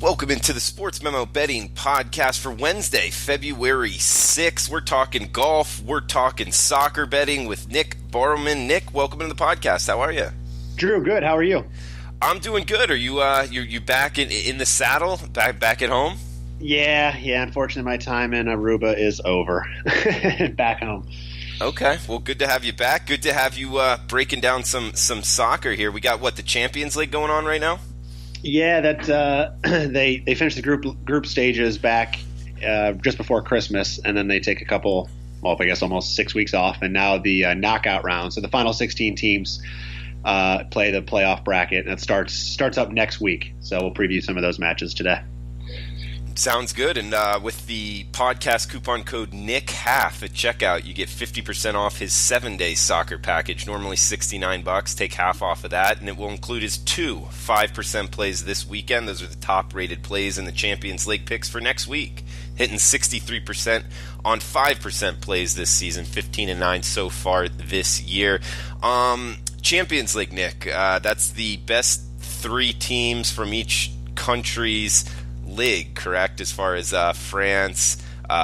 Welcome into the Sportsmemo Betting Podcast for Wednesday, February 6th. We're talking golf. We're talking soccer betting with Nick Borrman. Nick, welcome into the podcast. How are you? Drew, good. How are you? I'm doing good. Are you you back in the saddle? Back at home? Yeah. Unfortunately, my time in Aruba is over. Back home. Okay. Well, good to have you back. Good to have you breaking down some soccer here. We got the Champions League going on right now? Yeah, that they finished the group stages back just before Christmas, and then they take a couple, I guess almost 6 weeks off, and now the knockout round. So the final 16 teams play the playoff bracket, and it starts up next week. So we'll preview some of those matches today. Sounds good. And with the podcast coupon code NICKHALF at checkout, you get 50% off his 7-day soccer package, normally $69. Take half off of that, and it will include his 2 5% plays this weekend. Those are the top-rated plays in the Champions League picks for next week. Hitting 63% on 5% plays this season, 15-9 so far this year. Champions League, Nick, that's the best 3 teams from each country's league, correct? As far as France,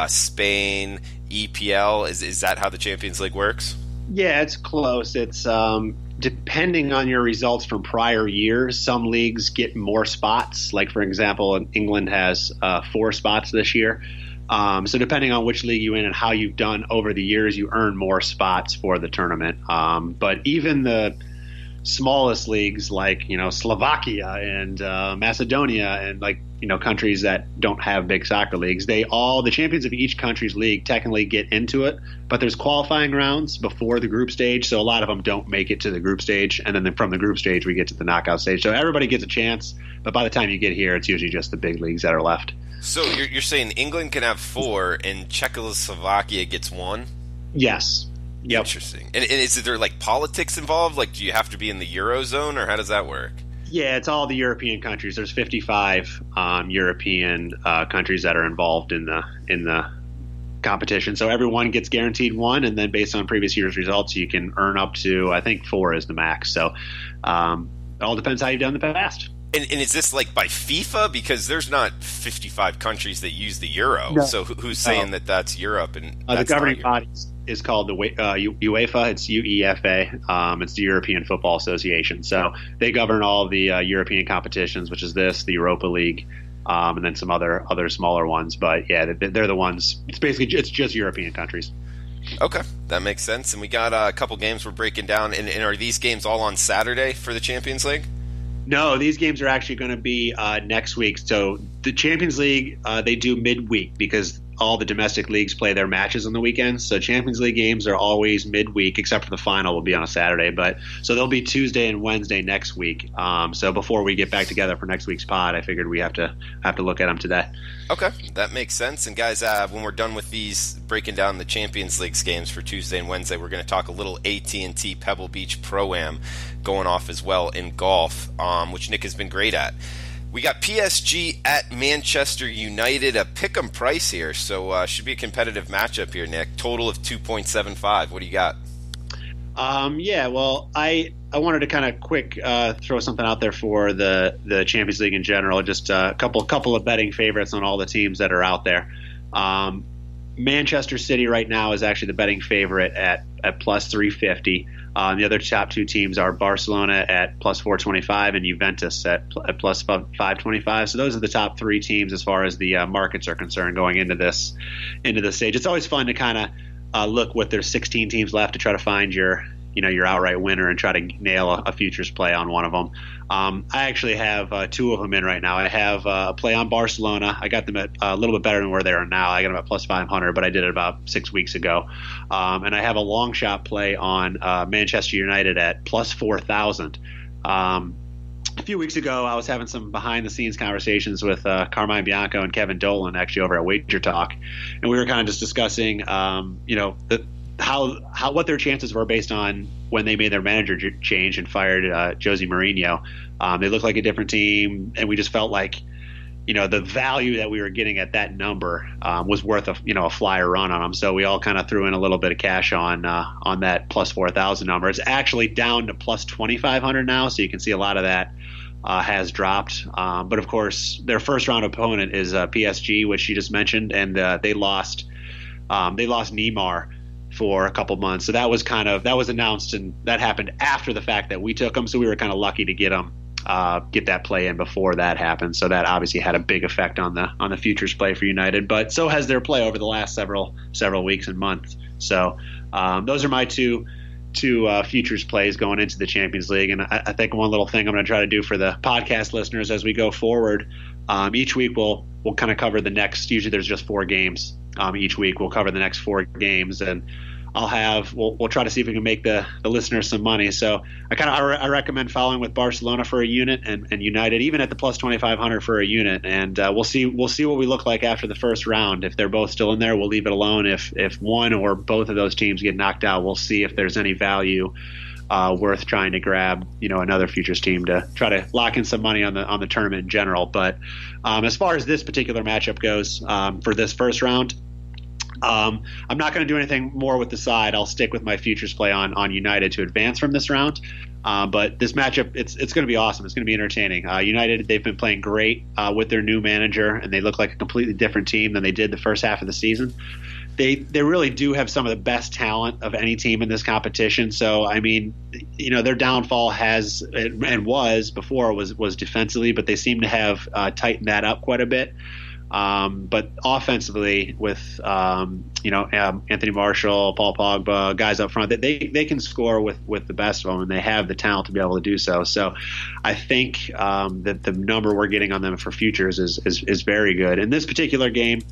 Spain, EPL, is that how the Champions League works? Yeah, it's close. It's depending on your results from prior years. Some leagues get more spots. Like, for example, England has 4 spots this year. So depending on which league you're in and how you've done over the years, you earn more spots for the tournament. But even the smallest leagues like Slovakia and Macedonia and countries that don't have big soccer leagues, the champions of each country's league technically get into it, but there's qualifying rounds before the group stage, so a lot of them don't make it to the group stage, and then from the group stage we get to the knockout stage. So everybody gets a chance, but by the time you get here, it's usually just the big leagues that are left. So you're saying England can have 4 and Czechoslovakia gets 1? Yes. Yep. Interesting. And is there politics involved? Do you have to be in the Eurozone, or how does that work? Yeah, it's all the European countries. There's 55 European countries that are involved in the competition. So everyone gets guaranteed 1, and then based on previous year's results, you can earn up to, I think, 4 is the max. So it all depends how you've done in the past. And is this by FIFA? Because there's not 55 countries that use the euro. No. So who's saying that that's Europe? And that's the governing body is called the UEFA. It's UEFA. It's the European Football Association. So they govern all the European competitions, which is the Europa League, and then some other smaller ones. But yeah, they're the ones. It's just European countries. Okay, that makes sense. And we got a couple games we're breaking down. And are these games all on Saturday for the Champions League? No, these games are actually going to be next week. So the Champions League, they do midweek because all the domestic leagues play their matches on the weekends. So Champions League games are always midweek, except for the final will be on a Saturday. So they'll be Tuesday and Wednesday next week. So before we get back together for next week's pod, I figured we have to look at them today. Okay, that makes sense. And guys, when we're done with these breaking down the Champions League games for Tuesday and Wednesday, we're going to talk a little AT&T Pebble Beach Pro-Am going off as well in golf, which Nick has been great at. We got PSG at Manchester United, a pick'em price here, so should be a competitive matchup here, Nick. Total of 2.75. What do you got? Yeah, well, I wanted to kind of quick throw something out there for the Champions League in general. Just a couple of betting favorites on all the teams that are out there. Manchester City right now is actually the betting favorite at plus 350. The other top 2 teams are Barcelona at plus 425 and Juventus at plus 525. So those are the top 3 teams as far as the markets are concerned going into this stage. It's always fun to kind of look what there's 16 teams left to try to find your outright winner and try to nail a futures play on one of them. I actually have 2 of them in right now. I have a play on Barcelona. I got them at a little bit better than where they are now. I got them at plus 500, but I did it about 6 weeks ago. And I have a long shot play on Manchester United at plus 4,000. A few weeks ago, I was having some behind-the-scenes conversations with Carmine Bianco and Kevin Dolan, actually over at Wager Talk, and we were kind of just discussing, what their chances were based on when they made their manager change and fired Jose Mourinho. They looked like a different team, and we just felt like, the value that we were getting at that number was worth a flyer run on them. So we all kind of threw in a little bit of cash on that plus 4,000 number. It's actually down to plus 2,500 now, so you can see a lot of that has dropped. But of course, their first round opponent is PSG, which you just mentioned, and they lost Neymar for a couple months. So that was announced, and that happened after the fact that we took them. So we were kind of lucky to get that play in before that happened. So that obviously had a big effect on the futures play for United. But so has their play over the last several weeks and months. So those are my two futures plays going into the Champions League. And I think one little thing I'm going to try to do for the podcast listeners as we go forward, each week we'll kind of cover the next. Usually there's just 4 games each week. We'll cover the next 4 games, and we'll try to see if we can make the listeners some money. So I recommend following with Barcelona for a unit and United even at the plus 2,500 for a unit, and we'll see what we look like after the first round. If they're both still in there, we'll leave it alone. If one or both of those teams get knocked out, we'll see if there's any value worth trying to grab another futures team to try to lock in some money on the tournament in general. But as far as this particular matchup goes, for this first round, I'm not going to do anything more with the side. I'll stick with my futures play on United to advance from this round. But this matchup, it's going to be awesome. It's going to be entertaining. United, they've been playing great with their new manager, and they look like a completely different team than they did the first half of the season. They really do have some of the best talent of any team in this competition. So, I mean, their downfall was defensively, but they seem to have tightened that up quite a bit. But offensively, with Anthony Martial, Paul Pogba, guys up front, they can score with the best of them, and they have the talent to be able to do so. So, I think that the number we're getting on them for futures is very good. In this particular game,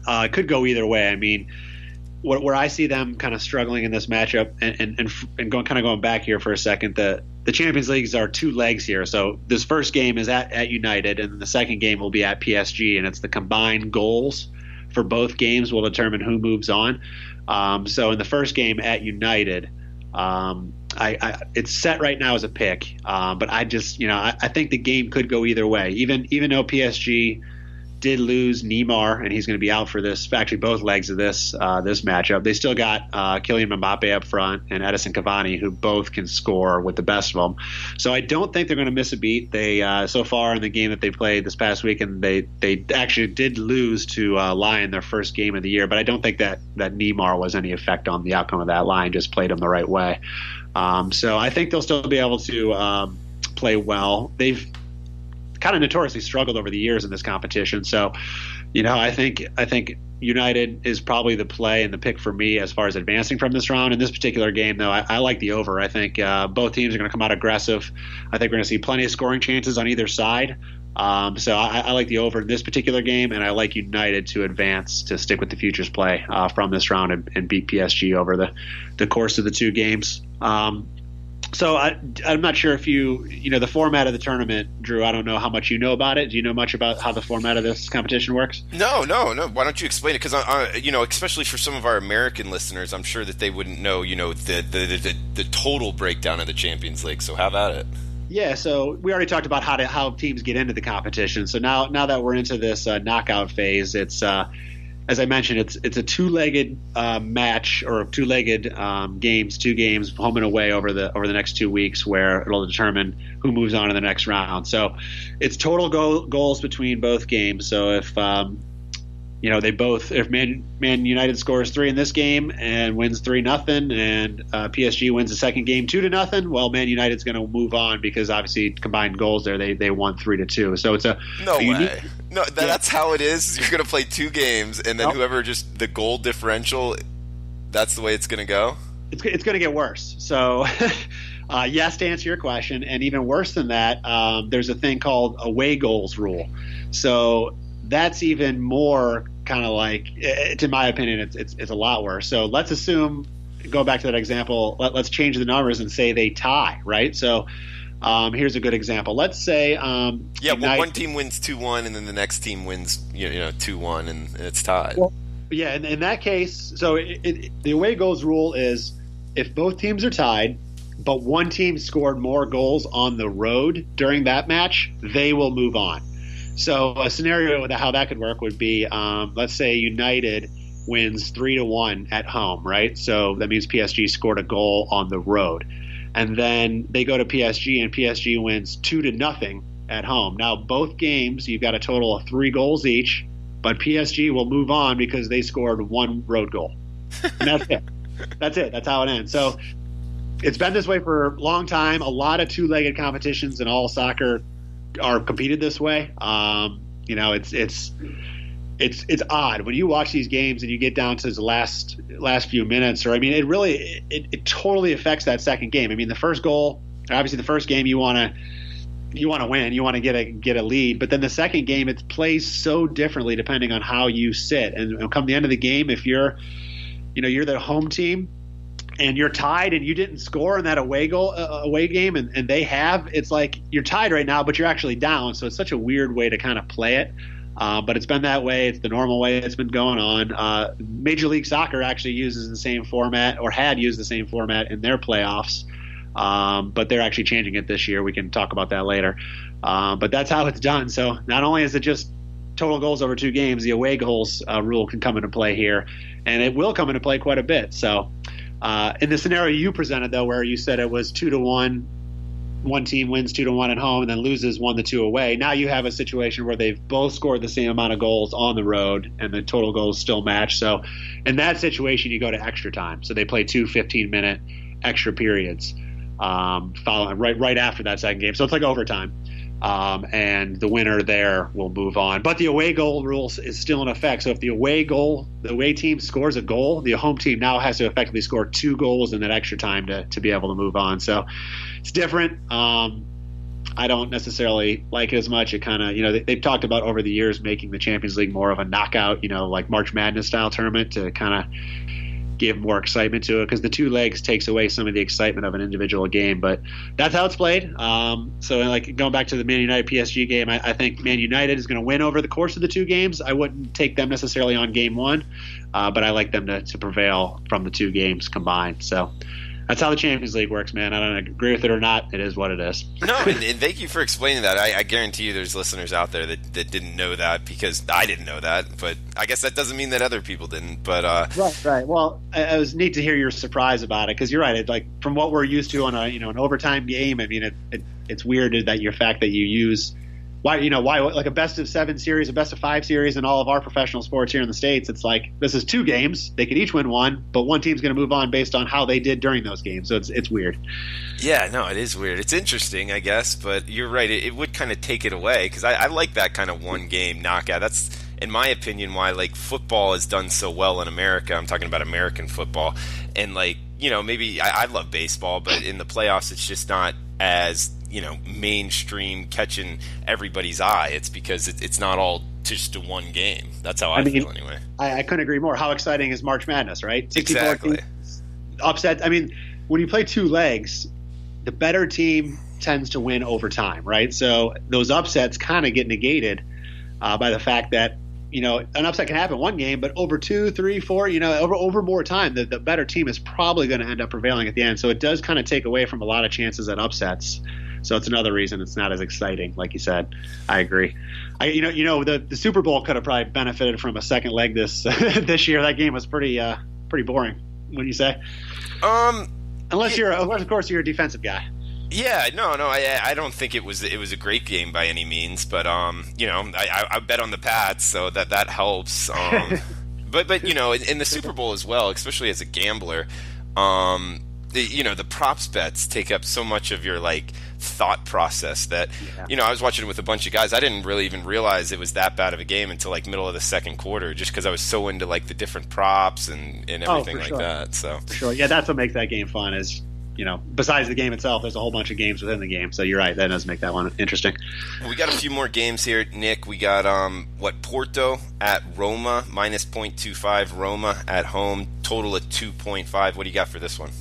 it could go either way. I mean, where I see them kind of struggling in this matchup, and going back here for a second, the Champions Leagues are 2 legs here. So this first game is at United, and then the second game will be at PSG, and it's the combined goals for both games will determine who moves on. So in the first game at United, it's set right now as a pick, but I think the game could go either way. Even though PSG did lose Neymar, and he's going to be out for both legs of this matchup. They still got Kylian Mbappe up front and Edison Cavani, who both can score with the best of them. So I don't think they're going to miss a beat. They so far in the game that they played this past week, and they actually did lose to Lyon their first game of the year, but I don't think that Neymar was any effect on the outcome of that. Lyon just played them the right way. So I think they'll still be able to play well. They've kind of notoriously struggled over the years in this competition. So, I think United is probably the play and the pick for me as far as advancing from this round. In this particular game, though, I like the over. I think both teams are going to come out aggressive. I think we're going to see plenty of scoring chances on either side. So I like the over in this particular game, and I like United to advance, to stick with the futures play from this round and beat PSG over the course of the 2 games. So I'm not sure if the format of the tournament, Drew, I don't know how much you know about it. Do you know much about how the format of this competition works? No. Why don't you explain it? Because, especially for some of our American listeners, I'm sure that they wouldn't know, the total breakdown of the Champions League. So have at it. Yeah, so we already talked about how teams get into the competition. So now that we're into this knockout phase, it's as I mentioned, it's a 2-legged match, or 2-legged games, 2 games, home and away over the next 2 weeks, where it'll determine who moves on to the next round. So it's total goals between both games. So if if Man United scores 3 in this game and wins 3-0, and PSG wins the second game 2-0, well, Man United's going to move on, because obviously combined goals there, they won 3-2. So it's way. No, that's how it is. You're going to play 2 games, and then whoever just the goal differential, that's the way it's going to go. It's going to get worse. So. Yes, to answer your question, and even worse than that, there's a thing called away goals rule. So that's even more kind of like, in my opinion, it's a lot worse. So let's assume, go back to that example, let's change the numbers and say they tie, right? So here's a good example. Let's say one team wins 2-1, and then the next team wins 2-1, and it's tied. Well, yeah, in that case, so the away goals rule is if both teams are tied, but one team scored more goals on the road during that match, they will move on. So a scenario how that could work would be, let's say United wins 3-1 at home, right? So that means PSG scored a goal on the road. and then they go to PSG, and PSG wins 2-0 at home. Now, both games, you've got a total of 3 goals each, but PSG will move on because they scored 1 road goal. And that's it. That's it. That's how it ends. So it's been this way for a long time. A lot of two-legged competitions in all soccer are competed this way. It's odd when you watch these games and you get down to the last few minutes, or I mean, it totally affects that second game. I mean, the first goal, obviously, the first game you want to win, you want to get a lead, but then the second game it plays so differently depending on how you sit. And come the end of the game, if you're the home team and you're tied and you didn't score in that away game, and they have, it's like you're tied right now, but you're actually down. So it's such a weird way to kind of play it. But it's been that way. It's the normal way it's been going on. Major League Soccer actually uses the same format, or had used the same format in their playoffs. But they're actually changing it this year. We can talk about that later. But that's how it's done. So not only is it just total goals over 2 games, the away goals rule can come into play here, and it will come into play quite a bit. So in the scenario you presented, though, where you said it was 2-1, one team wins 2-1 at home and then loses 1-2 away. Now you have a situation where they've both scored the same amount of goals on the road and the total goals still match. So in that situation, you go to extra time. So they play 2 15-minute extra periods following right after that second game. So it's like overtime. And the winner there will move on. But the away goal rules is still in effect. So if the away team scores a goal, the home team now has to effectively score 2 goals in that extra time to be able to move on. So it's different. I don't necessarily like it as much. It kind of, they've talked about over the years making the Champions League more of a knockout, like March Madness style tournament to kind of give more excitement to it, because the 2 legs takes away some of the excitement of an individual game. But that's how it's played. So like going back to the Man United PSG game, I think Man United is going to win over the course of the 2 games. I wouldn't take them necessarily on game 1, but I like them to prevail from the 2 games combined. So that's how the Champions League works, man. I don't agree with it or not. It is what it is. No, and thank you for explaining that. I guarantee you there's listeners out there that didn't know that, because I didn't know that. But I guess that doesn't mean that other people didn't. But Right. Well, it was neat to hear your surprise about it, because you're right. It, like, from what we're used to on an overtime game, I mean, it's weird that your fact that you use why like a best of 7 series, a best of 5 series in all of our professional sports here in the States. It's like, this is 2 games. They could each win 1, but one team's going to move on based on how they did during those games. So it's weird. Yeah, no, it is weird. It's interesting, I guess, but you're right. It would kind of take it away, because I like that kind of 1-game knockout. That's, in my opinion, why like football is done so well in America. I'm talking about American football. And like, maybe I love baseball, but in the playoffs, it's just not as mainstream, catching everybody's eye. It's because it's not all just a 1 game. That's how I feel anyway. I couldn't agree more. How exciting is March Madness, right? Exactly. Upset. I mean, when you play 2 legs, the better team tends to win over time, right? So those upsets kind of get negated by the fact that an upset can happen 1 game, but over 2, 3, 4, over more time, the better team is probably going to end up prevailing at the end. So it does kind of take away from a lot of chances at upsets. So it's another reason it's not as exciting, like you said. I agree. The Super Bowl could have probably benefited from a second leg this year. That game was pretty boring. Wouldn't you say? Unless of course you're a defensive guy. Yeah, no, I don't think it was a great game by any means, but I bet on the Pats, so that helps. But in the Super Bowl as well, especially as a gambler, the props bets take up so much of your like thought process that I was watching it with a bunch of guys. I didn't really even realize it was that bad of a game until like middle of the second quarter, just because I was so into like the different props and everything like that. So for sure, yeah, that's what makes that game fun. Is besides the game itself, there's a whole bunch of games within the game. So you're right, that does make that one interesting. Well, we got a few more games here, Nick. We got Porto at Roma, minus 0.25. Roma at home, total at 2.5. What do you got for this one?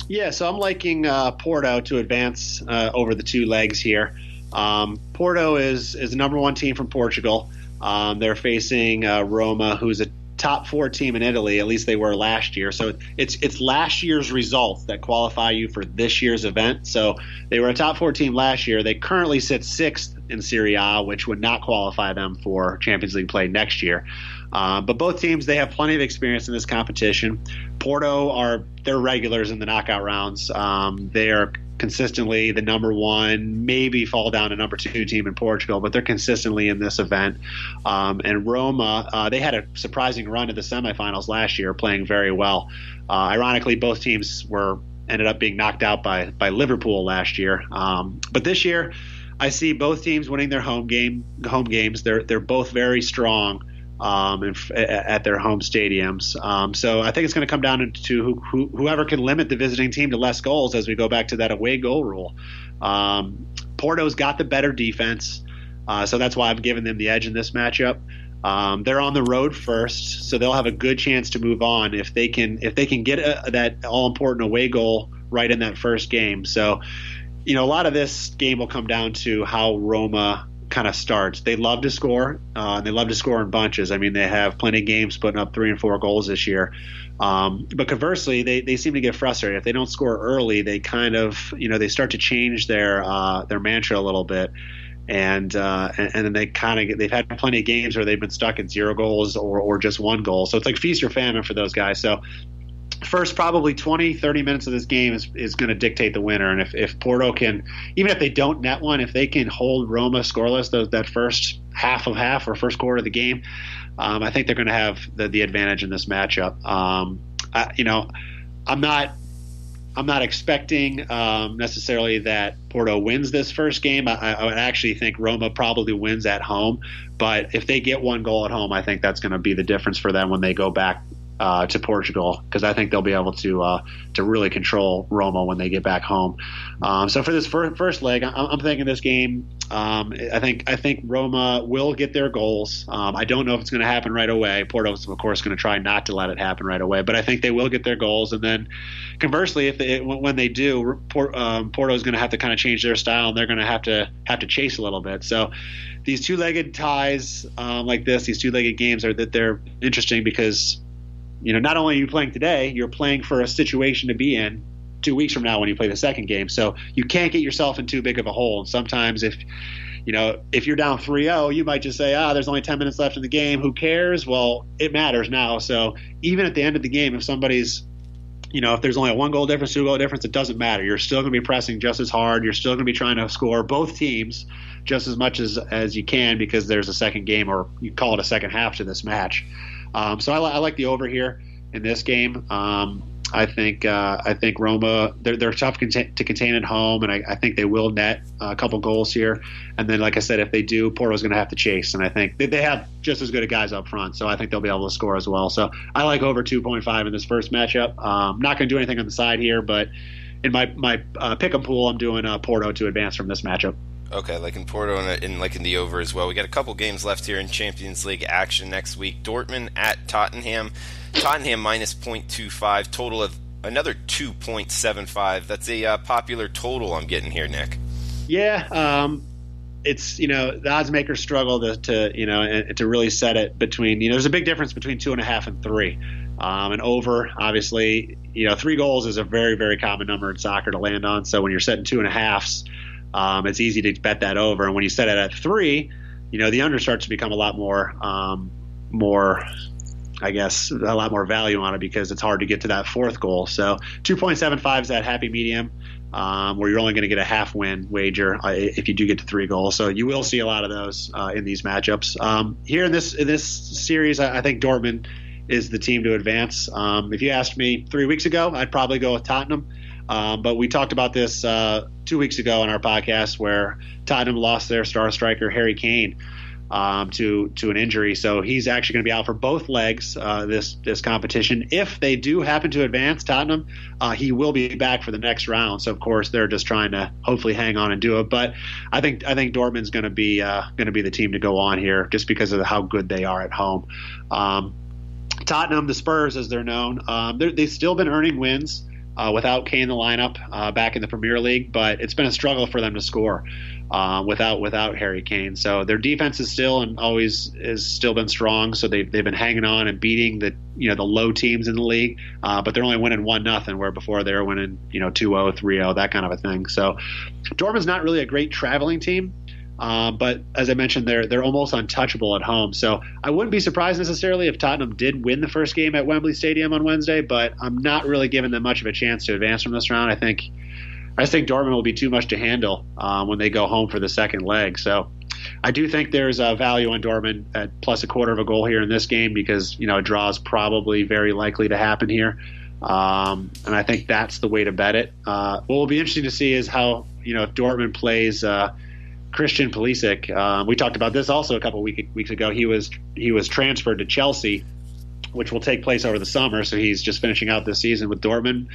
Yeah, so I'm liking Porto to advance over the 2 legs here. Porto is the number 1 team from Portugal. They're facing Roma, who's a top 4 team in Italy. At least they were last year. So it's last year's results that qualify you for this year's event. So they were a top 4 team last year. They currently sit 6th in Serie A, which would not qualify them for Champions League play next year. But both teams, they have plenty of experience in this competition. Porto they're regulars in the knockout rounds. They are consistently the number one, maybe fall down to number two team in Portugal, but they're consistently in this event. And Roma, they had a surprising run to the semifinals last year, playing very well. Ironically, both teams ended up being knocked out by Liverpool last year. But this year, I see both teams winning their home games. They're both very strong at their home stadiums. So I think it's going to come down to whoever can limit the visiting team to less goals as we go back to that away goal rule. Porto's got the better defense, so that's why I've given them the edge in this matchup. They're on the road first, so they'll have a good chance to move on if they can get that all-important away goal right in that first game. So, a lot of this game will come down to how Roma kind of starts. They love to score, and they love to score in bunches. I mean, they have plenty of games putting up 3 and 4 goals this year. But conversely, they seem to get frustrated. If they don't score early, they kind of, they start to change their mantra a little bit. And then they've had plenty of games where they've been stuck at 0 goals or just 1 goal. So it's like feast or famine for those guys. So first probably 20, 30 minutes of this game is going to dictate the winner. And if Porto can, even if they don't net one, if they can hold Roma scoreless that first half or first quarter of the game, I think they're going to have the advantage in this matchup. I'm not expecting necessarily that Porto wins this first game. I would actually think Roma probably wins at home. But if they get 1 goal at home, I think that's going to be the difference for them when they go back to Portugal, because I think they'll be able to really control Roma when they get back home. So for this first leg, I'm thinking this game. I think Roma will get their goals. I don't know if it's going to happen right away. Porto's of course going to try not to let it happen right away, but I think they will get their goals. And then conversely, when they do, Porto's going to have to kind of change their style, and they're going to have to chase a little bit. So these two-legged ties like this, these two-legged games they're interesting because not only are you playing today, you're playing for a situation to be in 2 weeks from now when you play the second game. So you can't get yourself in too big of a hole. And sometimes if you're down 3-0, you might just say, there's only 10 minutes left in the game. Who cares? Well, it matters now. So even at the end of the game, if somebody's, if there's only a 1-goal difference, 2-goal difference, it doesn't matter. You're still going to be pressing just as hard. You're still going to be trying to score both teams just as much as you can, because there's a second game, or you call it a second half to this match. So I like the over here in this game. I think Roma, they're tough to contain at home, and I think they will net a couple goals here. And then, like I said, if they do, Porto's going to have to chase, and I think they have just as good a guys up front, so I think they'll be able to score as well. So I like over 2.5 in this first matchup. Not going to do anything on the side here, but in my pick 'em pool, I'm doing Porto to advance from this matchup. Okay, like in Porto and like in the over as well. We got a couple games left here in Champions League action next week. Dortmund at Tottenham. Tottenham minus 0.25, total of another 2.75. That's a popular total I'm getting here, Nick. Yeah, it's the odds makers struggle to really set it between there's a big difference between 2.5 and 3. And over, obviously, 3 goals is a very, very common number in soccer to land on. So when you're setting 2.5s, it's easy to bet that over. And when you set it at 3, the under starts to become a lot more, I guess, a lot more value on it, because it's hard to get to that 4th goal. So 2.75 is that happy medium, where you're only going to get a half win wager if you do get to 3 goals. So you will see a lot of those in these matchups. Here in this series, I think Dortmund is the team to advance. If you asked me 3 weeks ago, I'd probably go with Tottenham. But we talked about this 2 weeks ago on our podcast, where Tottenham lost their star striker Harry Kane to an injury, so he's actually going to be out for both legs this competition. If they do happen to advance, Tottenham, he will be back for the next round. So of course they're just trying to hopefully hang on and do it. But I think Dortmund's going to be the team to go on here, just because of how good they are at home. Tottenham, the Spurs as they're known, they've still been earning wins without Kane in the lineup back in the Premier League, but it's been a struggle for them to score without Harry Kane. So their defense is still and always has still been strong. So they've been hanging on and beating the low teams in the league, but they're only winning 1-0, where before they were winning 2-0, 3-0, that kind of a thing. So Dortmund's not really a great traveling team. But as I mentioned, they're almost untouchable at home. So I wouldn't be surprised necessarily if Tottenham did win the first game at Wembley Stadium on Wednesday, but I'm not really giving them much of a chance to advance from this round. I think I just think Dortmund will be too much to handle when they go home for the second leg. So I do think there's a value on Dortmund at plus a quarter of a goal here in this game because, a draw is probably very likely to happen here. And I think that's the way to bet it. What will be interesting to see is how, if Dortmund plays Christian Pulisic. We talked about this also a couple weeks ago. He was transferred to Chelsea, which will take place over the summer. So he's just finishing out this season with Dortmund.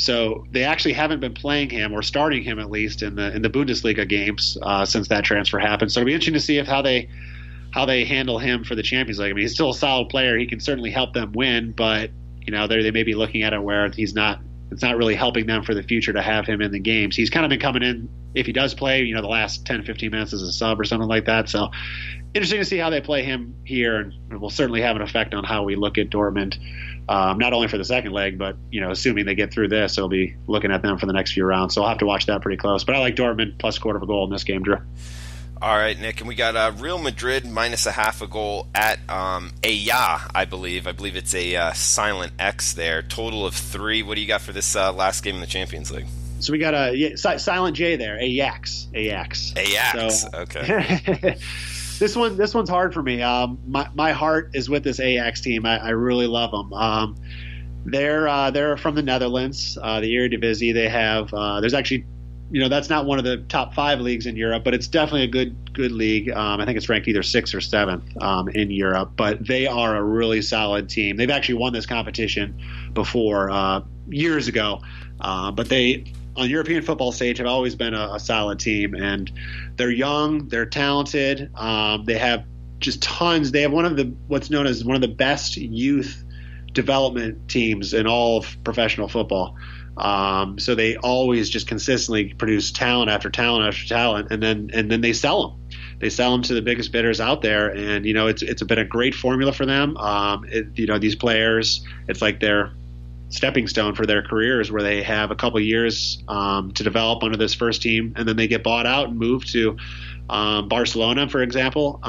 So they actually haven't been playing him or starting him at least in the Bundesliga games since that transfer happened. So it'll be interesting to see how they handle him for the Champions League. I mean, he's still a solid player. He can certainly help them win, but they may be looking at it where it's not really helping them for the future to have him in the games. He's kind of been coming in, if he does play, the last 10, 15 minutes as a sub or something like that. So interesting to see how they play him here, and it will certainly have an effect on how we look at Dortmund, not only for the second leg, but, assuming they get through this, I'll be looking at them for the next few rounds. So I'll have to watch that pretty close. But I like Dortmund plus quarter of a goal in this game, Drew. All right, Nick, and we got Real Madrid minus a half a goal at Ajax, I believe. I believe it's a silent X there. Total of 3. What do you got for this last game in the Champions League? So we got a silent J there, Ajax. Ajax, so, okay. This one's hard for me. My heart is with this Ajax team. I really love them. They're from the Netherlands, the Eredivisie. They have there's actually, that's not one of the top 5 leagues in Europe, but it's definitely a good league. I think it's ranked either 6th or 7th in Europe, but they are a really solid team. They've actually won this competition before years ago, but they, on European football stage, have always been a solid team, and they're young, they're talented. They have just tons. They have what's known as one of the best youth development teams in all of professional football. So they always just consistently produce talent after talent after talent, and then they sell them. They sell them to the biggest bidders out there, and it's been a great formula for them. These players, it's like their stepping stone for their careers, where they have a couple years to develop under this first team, and then they get bought out and move to Barcelona, for example,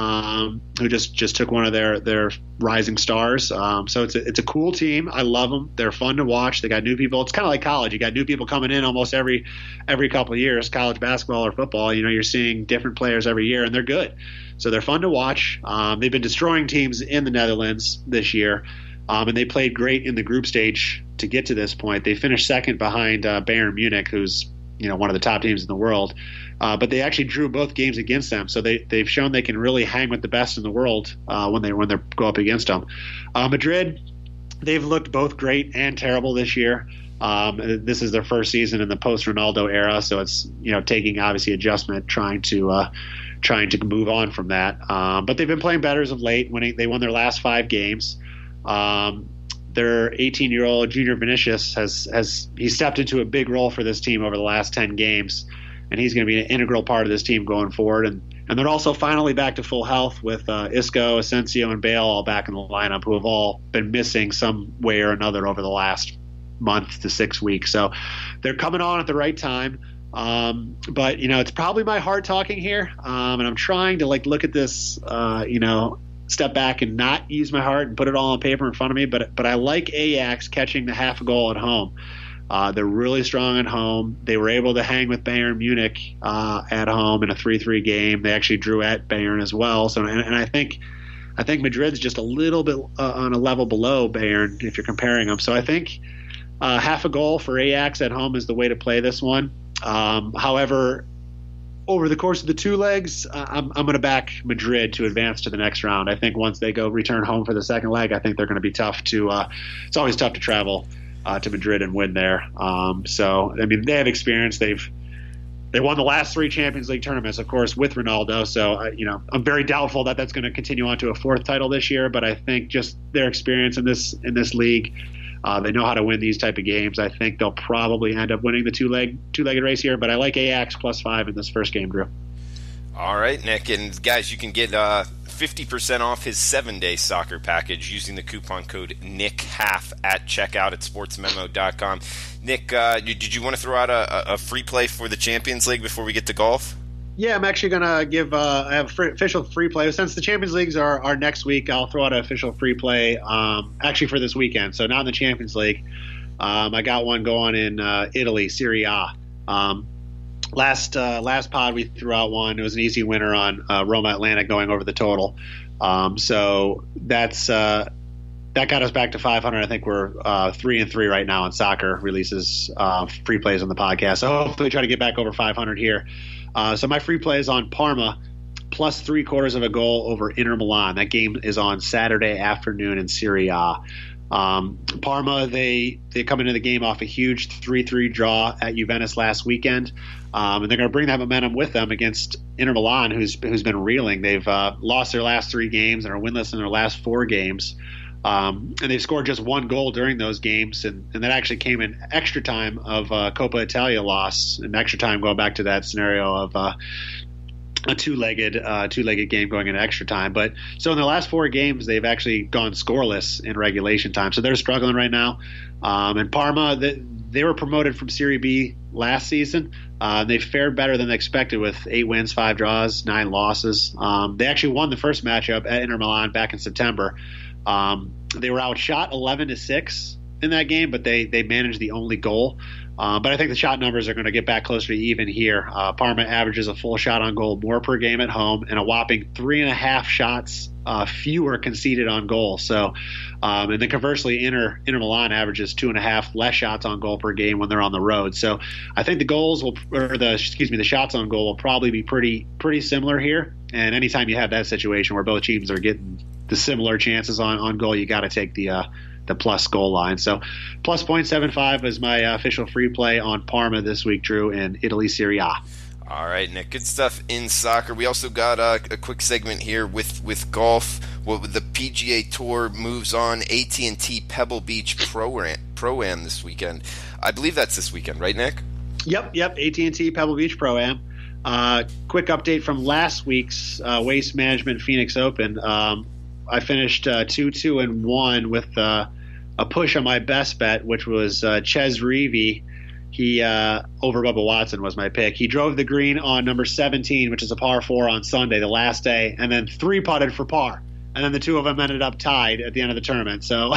who just took one of their rising stars. So it's a cool team. I love them. They're fun to watch. They got new people. It's kind of like college. You got new people coming in almost every couple of years. College basketball or football, you're seeing different players every year, and they're good. So they're fun to watch. They've been destroying teams in the Netherlands this year. And they played great in the group stage to get to this point. They finished second behind Bayern Munich, who's one of the top teams in the world. But they actually drew both games against them, so they've shown they can really hang with the best in the world when they go up against them. Madrid, they've looked both great and terrible this year. This is their first season in the post-Ronaldo era, so it's taking obviously adjustment, trying to move on from that. But they've been playing better as of late. They won their last 5 games. Their 18-year-old junior Vinicius has stepped into a big role for this team over the last 10 games, and he's going to be an integral part of this team going forward. And they're also finally back to full health with Isco, Asensio, and Bale all back in the lineup, who have all been missing some way or another over the last month to 6 weeks. So they're coming on at the right time. But it's probably my heart talking here, and I'm trying to look at this, step back and not use my heart and put it all on paper in front of me. But I like Ajax catching the half a goal at home. They're really strong at home. They were able to hang with Bayern Munich at home in a 3-3 game. They actually drew at Bayern as well. So, and I think Madrid's just a little bit on a level below Bayern if you're comparing them. So I think half a goal for Ajax at home is the way to play this one. However, over the course of the 2 legs, I'm going to back Madrid to advance to the next round. I think once they return home for the second leg, I think they're going to be tough to it's always tough to travel to Madrid and win there. So, I mean, they have experience. They won the last 3 Champions League tournaments, of course, with Ronaldo. So, I'm very doubtful that that's going to continue on to a 4th title this year. But I think just their experience in this league, they know how to win these type of games. I think they'll probably end up winning the two-legged race here. But I like Ajax +5 in this first game, Drew. All right, Nick. And, guys, you can get 50% off his 7-day soccer package using the coupon code NICKHALF at checkout at sportsmemo.com. Nick, did you want to throw out a free play for the Champions League before we get to golf? Yeah, I'm actually going to give I have official free play. Since the Champions Leagues are next week, I'll throw out an official free play actually for this weekend. So not in the Champions League. I got one going in Italy, Serie A. Last pod we threw out one. It was an easy winner on Roma Atlantic going over the total. So that got us back to 500. I think we're 3-3 right now on soccer releases, free plays on the podcast. So hopefully try to get back over 500 here. So my free play is on Parma plus 3/4 of a goal over Inter Milan. That game is on Saturday afternoon in Serie A. Parma, they come into the game off a huge 3-3 draw at Juventus last weekend. And they're going to bring that momentum with them against Inter Milan, who's been reeling. They've lost their last 3 games and are winless in their last 4 games. And they've scored just 1 goal during those games, and that actually came in extra time of Coppa Italia loss, and extra time going back to that scenario of a two-legged game going into extra time. But so in the last 4 games, they've actually gone scoreless in regulation time, so they're struggling right now. And Parma, they were promoted from Serie B last season. They fared better than expected with 8 wins, 5 draws, 9 losses. They actually won the first matchup at Inter Milan back in September. They were outshot 11-6 in that game, but they managed the only goal. But I think the shot numbers are going to get back closer to even here. Parma averages a full shot on goal more per game at home, and a whopping 3.5 shots fewer conceded on goal. So, and then conversely, Inter Milan averages 2.5 less shots on goal per game when they're on the road. So, I think the shots on goal will probably be pretty similar here. And anytime you have that situation where both teams are getting the similar chances on goal, you got to take the plus goal line. So plus 0.75 is my official free play on Parma this week, Drew, in Italy Serie A. All right, Nick, good stuff in soccer. We also got a quick segment here with golf. Well, the PGA Tour moves on. AT&T Pebble Beach Pro-Am this weekend. I believe that's this weekend, right, Nick? Yep. AT&T Pebble Beach Pro-Am. Quick update from last week's Waste Management Phoenix Open. I finished 2-2-1 with a push on my best bet, which was Ches Reavie. He over Bubba Watson was my pick. He drove the green on number 17, which is a par 4 on Sunday, the last day, and then 3-putted for par. And then the two of them ended up tied at the end of the tournament. So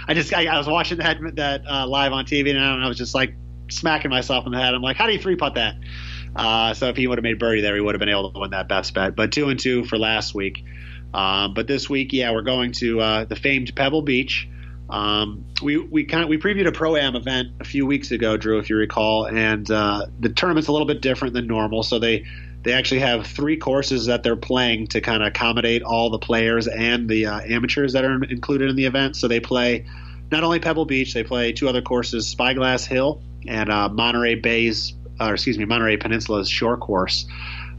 I was watching that live on TV, and I was just like smacking myself in the head. I'm like, how do you 3-putt that? So if he would have made birdie there, he would have been able to win that best bet. But 2-2 for last week. But this week, we're going to the famed Pebble Beach. We previewed a Pro-Am event a few weeks ago, Drew, if you recall, and the tournament's a little bit different than normal. So they actually have 3 courses that they're playing to kind of accommodate all the players and the amateurs that are included in the event. So they play not only Pebble Beach, they play 2 other courses, Spyglass Hill and Monterey Peninsula's short course.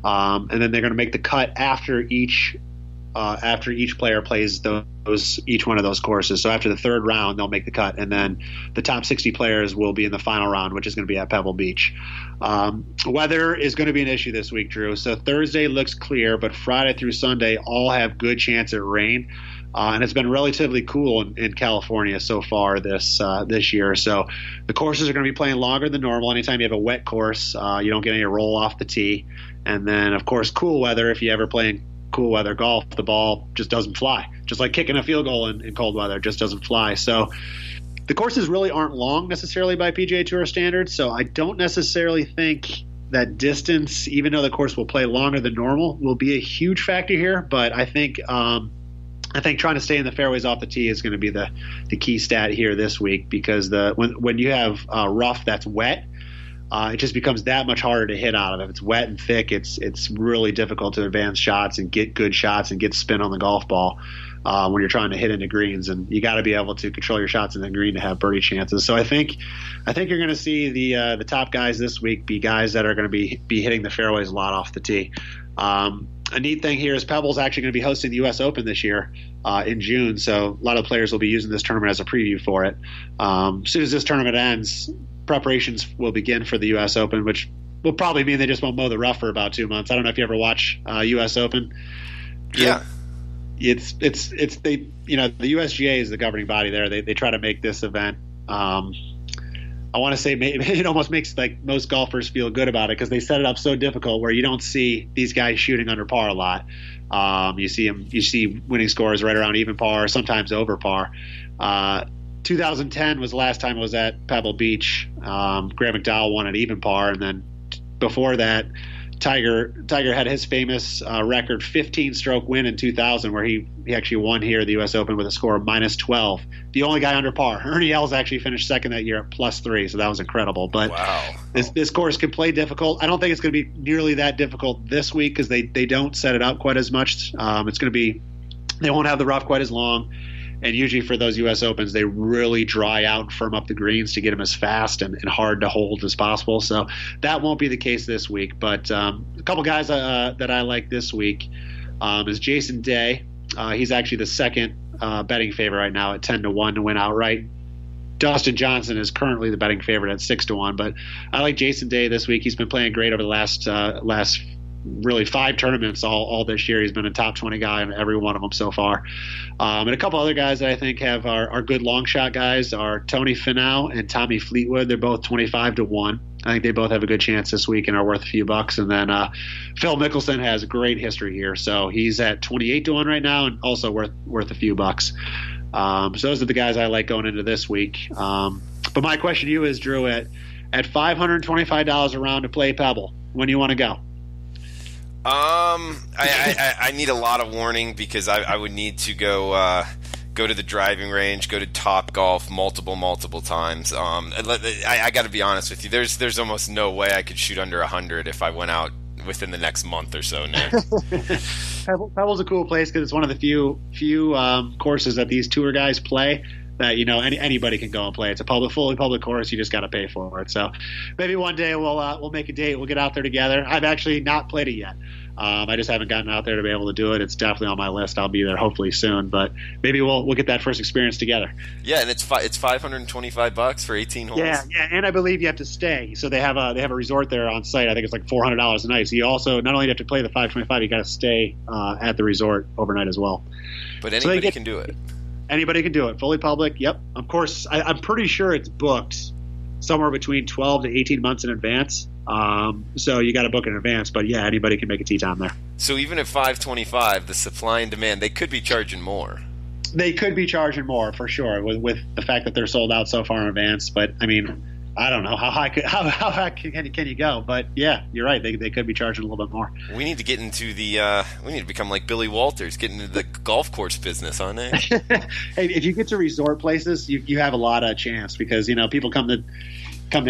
And then they're going to make the cut after each player plays each one of those courses. So after the 3rd round, they'll make the cut, and then the top 60 players will be in the final round, which is going to be at Pebble Beach. Weather is going to be an issue this week, Drew. So Thursday looks clear, but Friday through Sunday all have good chance at rain. And it's been relatively cool in California so far this year. So the courses are going to be playing longer than normal. Anytime you have a wet course, you don't get any roll off the tee. And then, of course, cool weather. If you ever play in cool weather golf, the ball just doesn't fly. Just like kicking a field goal in cold weather, just doesn't fly. So the courses really aren't long necessarily by PGA Tour standards. So I don't necessarily think that distance, even though the course will play longer than normal, will be a huge factor here. But I think trying to stay in the fairways off the tee is going to be the key stat here this week, because when you have rough that's wet, it just becomes that much harder to hit out of. If it's wet and thick, it's really difficult to advance shots and get good shots and get spin on the golf ball when you're trying to hit into greens. And you got to be able to control your shots in the green to have birdie chances. So I think you're going to see the top guys this week be guys that are going to be hitting the fairways a lot off the tee. A neat thing here is Pebble's actually going to be hosting the U.S. Open this year in June. So a lot of players will be using this tournament as a preview for it. As soon as this tournament ends, preparations will begin for the U.S. Open, which will probably mean they just won't mow the rough for about 2 months. I don't know if you ever watch U.S. Open. Yeah. It's the USGA is the governing body there. They try to make this event. I want to say it almost makes like most golfers feel good about it, because they set it up so difficult where you don't see these guys shooting under par a lot. You see winning scores right around even par, sometimes over par. 2010 was the last time I was at Pebble Beach. Graham McDowell won at even par, and then before that, Tiger had his famous record 15-stroke win in 2000, where he actually won here at the U.S. Open with a score of -12. The only guy under par. Ernie Els actually finished second that year at +3, so that was incredible. But wow. This course can play difficult. I don't think it's going to be nearly that difficult this week because they don't set it up quite as much. It's going to be – they won't have the rough quite as long. And usually for those U.S. Opens, they really dry out and firm up the greens to get them as fast and hard to hold as possible. So that won't be the case this week. But a couple guys that I like this week is Jason Day. He's actually the second betting favorite right now at 10-1 to win outright. Dustin Johnson is currently the betting favorite at 6-1. But I like Jason Day this week. He's been playing great over the last really 5 tournaments all this year. He's been a top 20 guy in every one of them so far. And a couple other guys that I think are good long shot guys are Tony Finau and Tommy Fleetwood. They're both 25-1. I think they both have a good chance this week and are worth a few bucks. And then Phil Mickelson has a great history here. So he's at 28-1 right now and also worth a few bucks. So those are the guys I like going into this week. But my question to you is, Drew, at $525 a round to play Pebble, when do you want to go? I need a lot of warning because I would need to go to the driving range, go to Top Golf multiple times. I got to be honest with you. There's almost no way I could shoot under 100 if I went out within the next month or so, Nick. Pebble's a cool place because it's one of the few courses that these tour guys play that anybody can go and play. It's a fully public course. You just got to pay for it. So maybe one day we'll make a date. We'll get out there together. I've actually not played it yet. I just haven't gotten out there to be able to do it. It's definitely on my list. I'll be there hopefully soon, but maybe we'll get that first experience together. Yeah, and it's $525 for 18 holes. Yeah, and I believe you have to stay. So they have a resort there on site. I think it's like $400 a night. So you also not only have to play the $525, you got to stay at the resort overnight as well. But anybody can do it. Anybody can do it. Fully public. Yep. Of course, I'm pretty sure it's booked somewhere between 12 to 18 months in advance. So you got to book in advance. But yeah, anybody can make a tee time there. So even at $525, the supply and demand, they could be charging more. They could be charging more for sure with the fact that they're sold out so far in advance. But I mean, I don't know how high can you go, but yeah, you're right. They could be charging a little bit more. We need to get into we need to become like Billy Walters, get into the golf course business, huh, Nick? Hey, if you get to resort places, you have a lot of chance because people come to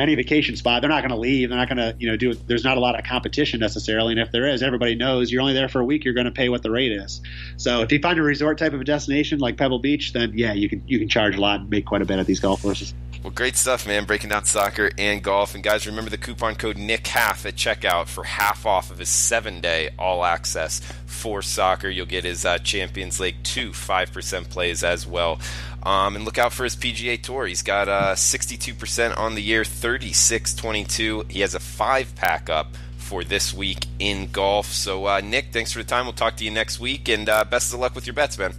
any vacation spot, they're not going to leave. They're not going to do it. There's not a lot of competition necessarily, and if there is, everybody knows you're only there for a week. You're going to pay what the rate is. So if you find a resort type of a destination like Pebble Beach, then yeah, you can charge a lot and make quite a bit at these golf courses. Well, great stuff, man. Breaking down soccer and golf. And guys, remember the coupon code NICKHALF at checkout for half off of his 7-day all access for soccer. You'll get his Champions League 2 5% plays as well. And look out for his PGA Tour. He's got 62% on the year, 36-22. He has a 5-pack up for this week in golf. So, Nick, thanks for the time. We'll talk to you next week, and best of luck with your bets, man.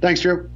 Thanks, Drew.